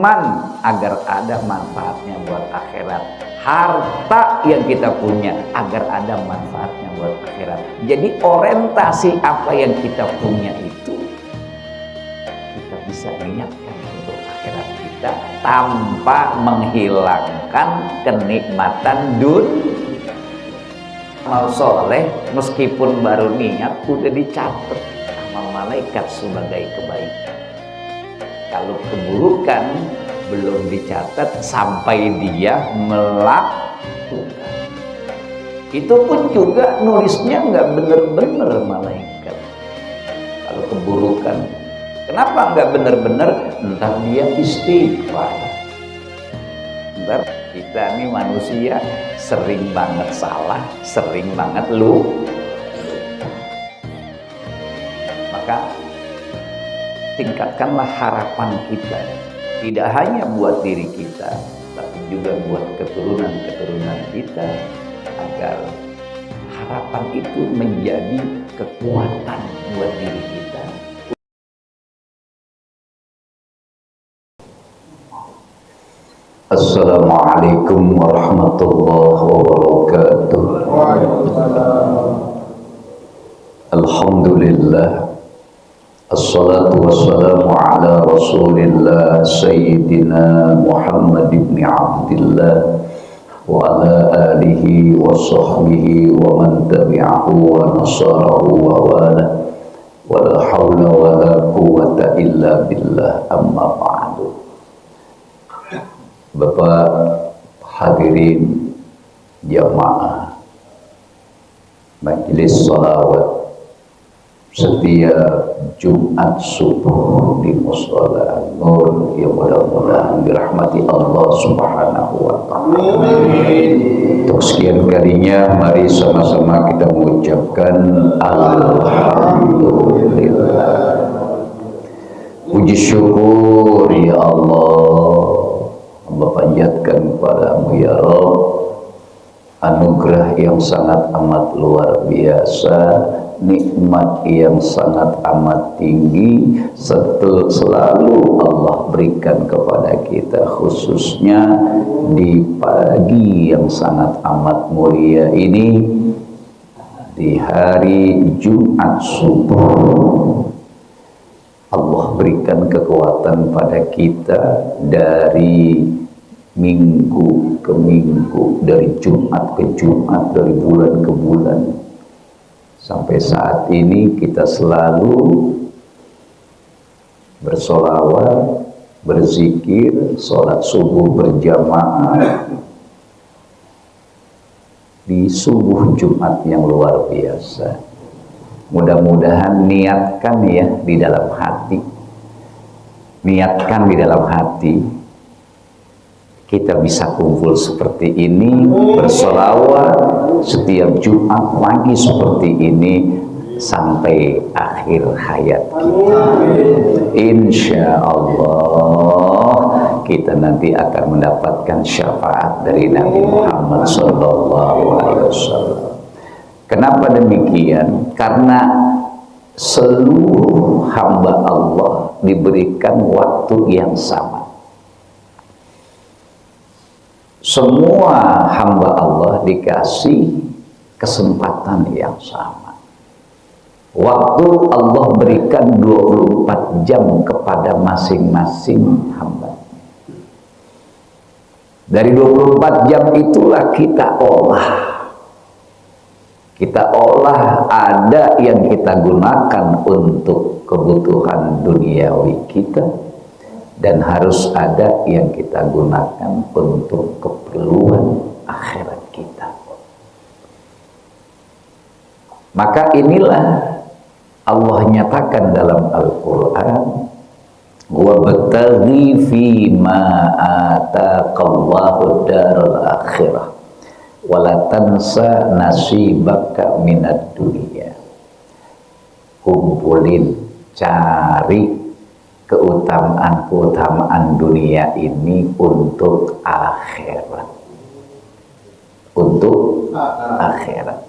ilman agar ada manfaatnya buat akhirat, harta yang kita punya agar ada manfaatnya buat akhirat. Jadi orientasi apa yang kita punya itu kita bisa niatkan untuk akhirat kita tanpa menghilangkan kenikmatan dunia. Amal soleh meskipun baru niat udah dicatat sama malaikat sebagai kebaikan. Kalau keburukan belum dicatat sampai dia melakukan. Itu pun juga nulisnya nggak bener-bener malaikat. Kalau keburukan, kenapa nggak bener-bener? Entah dia istighfar. Ntar kita nih manusia sering banget salah, sering banget maka tingkatkanlah harapan kita, tidak hanya buat diri kita, tapi juga buat keturunan-keturunan kita, agar harapan itu menjadi kekuatan buat diri kita. Assalamualaikum warahmatullahi wabarakatuh. Alhamdulillah, assalatu wassalamu ala rasulillah Sayyidina Muhammad ibn Abdillah wa ala alihi wa sahbihi wa man tabi'ahu wa nasarahu wa wala wa la hawla wa la quwwata illa billah, amma ba'du. Bapak hadirin jamaah majelis sholawat setiap Jumat subuh di Mushola Nur yang mudah-mudahan dirahmati Allah Subhanahu wa Ta'ala. Untuk sekian kalinya, mari sama-sama kita mengucapkan Alhamdulillah. Puji syukur ya Allah, hamba panjatkan kepadamu ya Rabb, anugerah yang sangat amat luar biasa, nikmat yang sangat amat tinggi selalu Allah berikan kepada kita, khususnya di pagi yang sangat amat mulia ini, di hari Jumat subuh. Allah berikan kekuatan pada kita dari minggu ke minggu, dari Jumat ke Jumat, dari bulan ke bulan. Sampai saat ini kita selalu bersolawat, berzikir, sholat subuh berjamaah di subuh Jumat yang luar biasa. Mudah-mudahan niatkan ya di dalam hati, niatkan di dalam hati, kita bisa kumpul seperti ini, bersolawat setiap Jumat pagi seperti ini sampai akhir hayat kita. Insya Allah kita nanti akan mendapatkan syafaat dari Nabi Muhammad SAW. Kenapa demikian? Karena seluruh hamba Allah diberikan waktu yang sama. Semua hamba Allah dikasih kesempatan yang sama. Waktu Allah berikan 24 jam kepada masing-masing hamba. Dari 24 jam itulah kita olah. Kita olah, ada yang kita gunakan untuk kebutuhan duniawi kita, dan harus ada yang kita gunakan untuk keperluan akhirat kita. Maka inilah Allah nyatakan dalam Al-Quran, wabtaghi fima ataqallahu daral akhirah wala tansa nasibaka minad dunia. Kumpulin, cari keutamaan dunia ini untuk akhirat, untuk akhirat.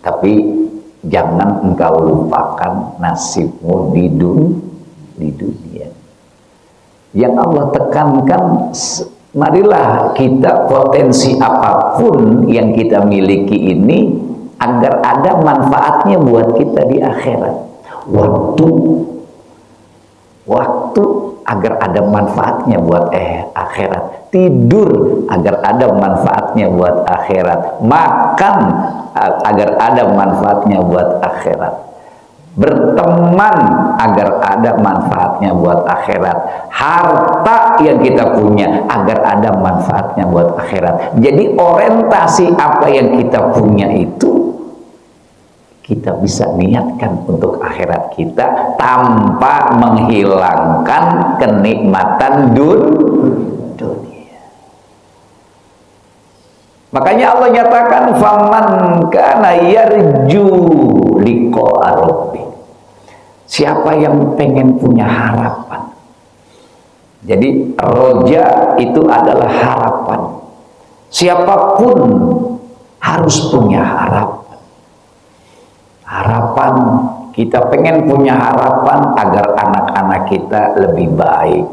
Tapi jangan engkau lupakan nasibmu di dunia. Yang Allah tekankan, marilah kita potensi apapun yang kita miliki ini agar ada manfaatnya buat kita di akhirat. Waktu agar ada manfaatnya buat akhirat. Tidur agar ada manfaatnya buat akhirat. Makan agar ada manfaatnya buat akhirat. Berteman agar ada manfaatnya buat akhirat. Harta yang kita punya agar ada manfaatnya buat akhirat. Jadi orientasi apa yang kita punya itu kita bisa niatkan untuk akhirat kita tanpa menghilangkan kenikmatan dunia. Makanya Allah nyatakan faman kana yarju liqa'a rabbih. Siapa yang pengen punya harapan. Jadi roja itu adalah harapan. Siapapun harus punya harapan. Harapan, kita pengen punya harapan agar anak-anak kita lebih baik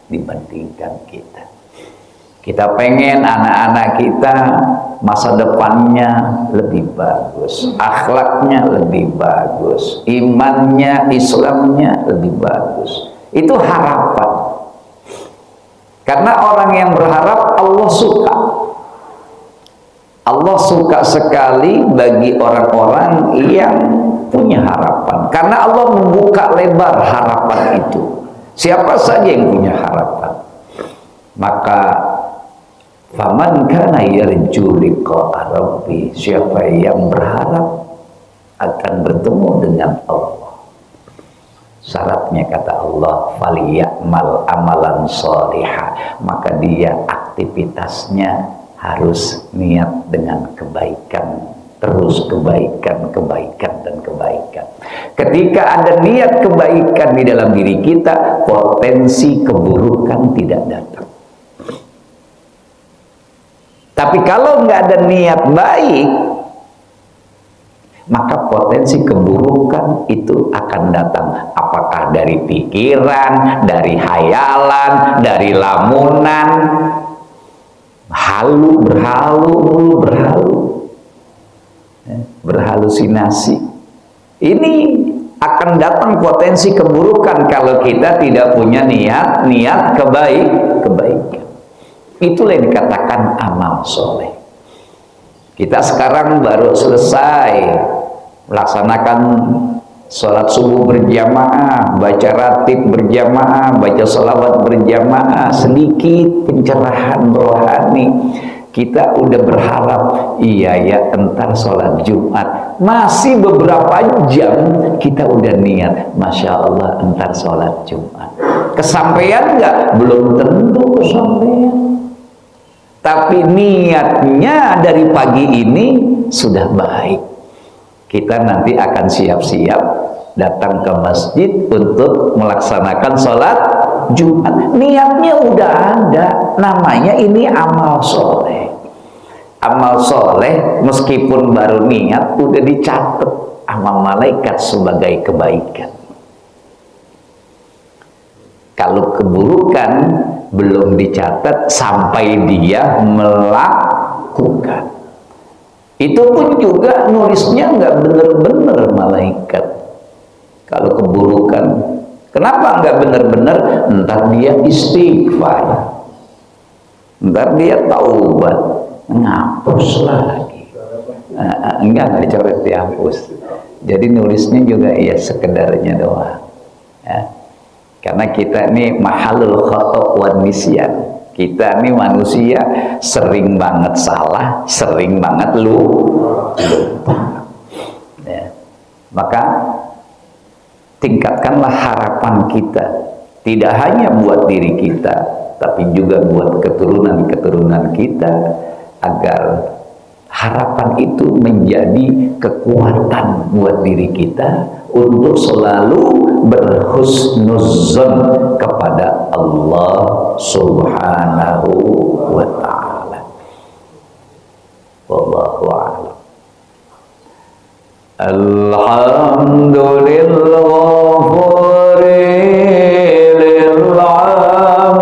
dibandingkan kita. Kita pengen anak-anak kita masa depannya lebih bagus, akhlaknya lebih bagus, imannya, Islamnya lebih bagus. Itu harapan. Karena orang yang berharap Allah suka. Allah suka sekali bagi orang-orang yang punya harapan. Karena Allah membuka lebar harapan itu. Siapa saja yang punya harapan. Maka faman kana yarju liqa'a rabbi, siapa yang berharap akan bertemu dengan Allah. Syaratnya kata Allah, faliya'mal amalan sholihah, maka dia aktivitasnya harus niat dengan kebaikan, terus kebaikan, dan kebaikan. Ketika ada niat kebaikan di dalam diri kita, potensi keburukan tidak datang. Tapi kalau nggak ada niat baik, maka potensi keburukan itu akan datang. Apakah dari pikiran, dari hayalan, dari lamunan, berhalusinasi. Ini akan datang potensi keburukan kalau kita tidak punya niat kebaikan. Itulah yang dikatakan amal soleh. Kita sekarang baru selesai melaksanakan sholat subuh berjamaah, baca ratib berjamaah, baca sholawat berjamaah, sedikit pencerahan rohani. Kita udah berharap, iya ya entar sholat Jumat, masih beberapa jam kita udah niat, Masya Allah entar sholat Jumat. Kesampaian nggak? Belum tentu kesampaian. Tapi niatnya dari pagi ini sudah baik. Kita nanti akan siap-siap datang ke masjid untuk melaksanakan sholat Jumat. Niatnya udah ada, namanya ini amal soleh. Amal soleh meskipun baru niat udah dicatat sama malaikat sebagai kebaikan. Kalau keburukan belum dicatat sampai dia melakukan. Itu pun juga nulisnya nggak bener-bener malaikat. Kalau keburukan, kenapa nggak bener-bener? Entar dia istighfar, entar dia taubat, ngapus lagi. Enggak dicoret, dihapus. Jadi nulisnya juga ya sekedarnya doang. Ya. Karena kita ini mahalul khata' wan nisyan. Kita ini manusia sering banget salah, sering banget lupa. Ya. Maka tingkatkanlah harapan kita, tidak hanya buat diri kita, tapi juga buat keturunan-keturunan kita, agar harapan itu menjadi kekuatan buat diri kita untuk selalu berhusnuzon kepada Allah Subhanahu wa ta'ala. Wallahu a'lam. Alhamdulillah lil alamin.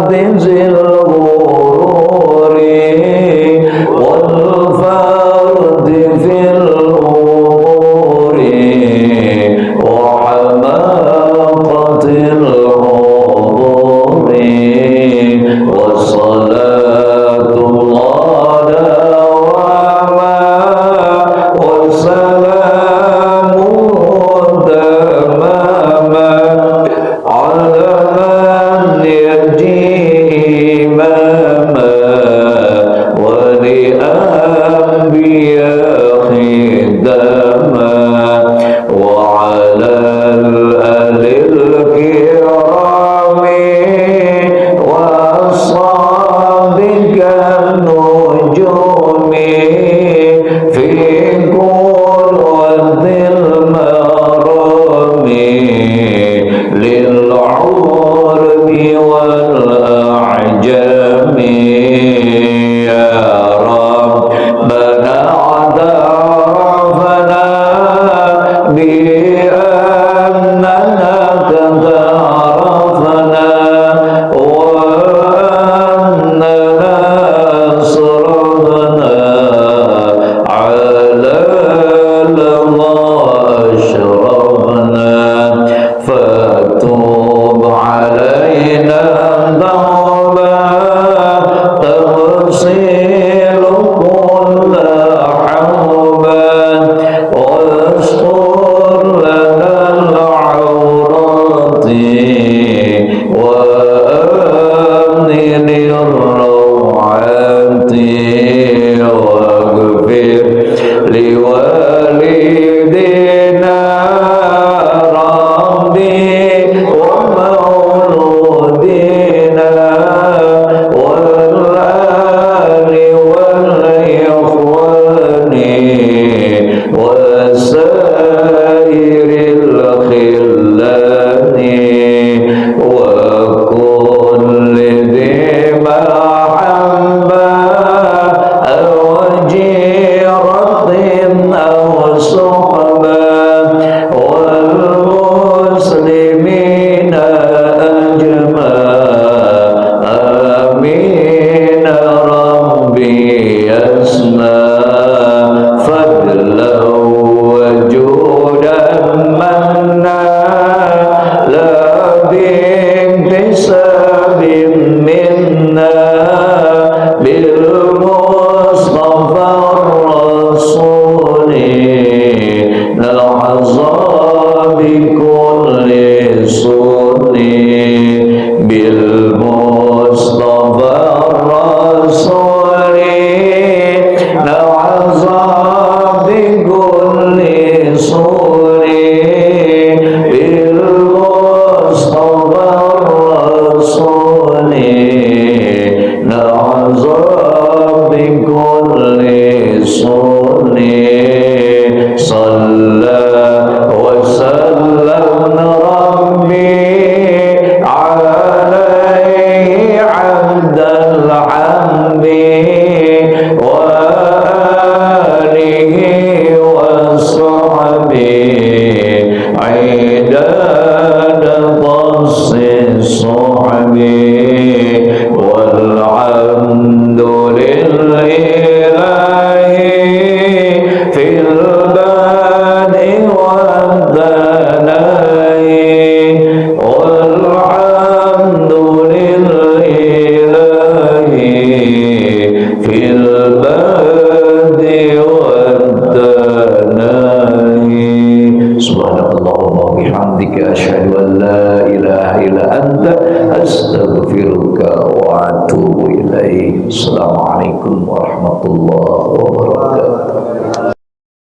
Assalamualaikum warahmatullahi wabarakatuh.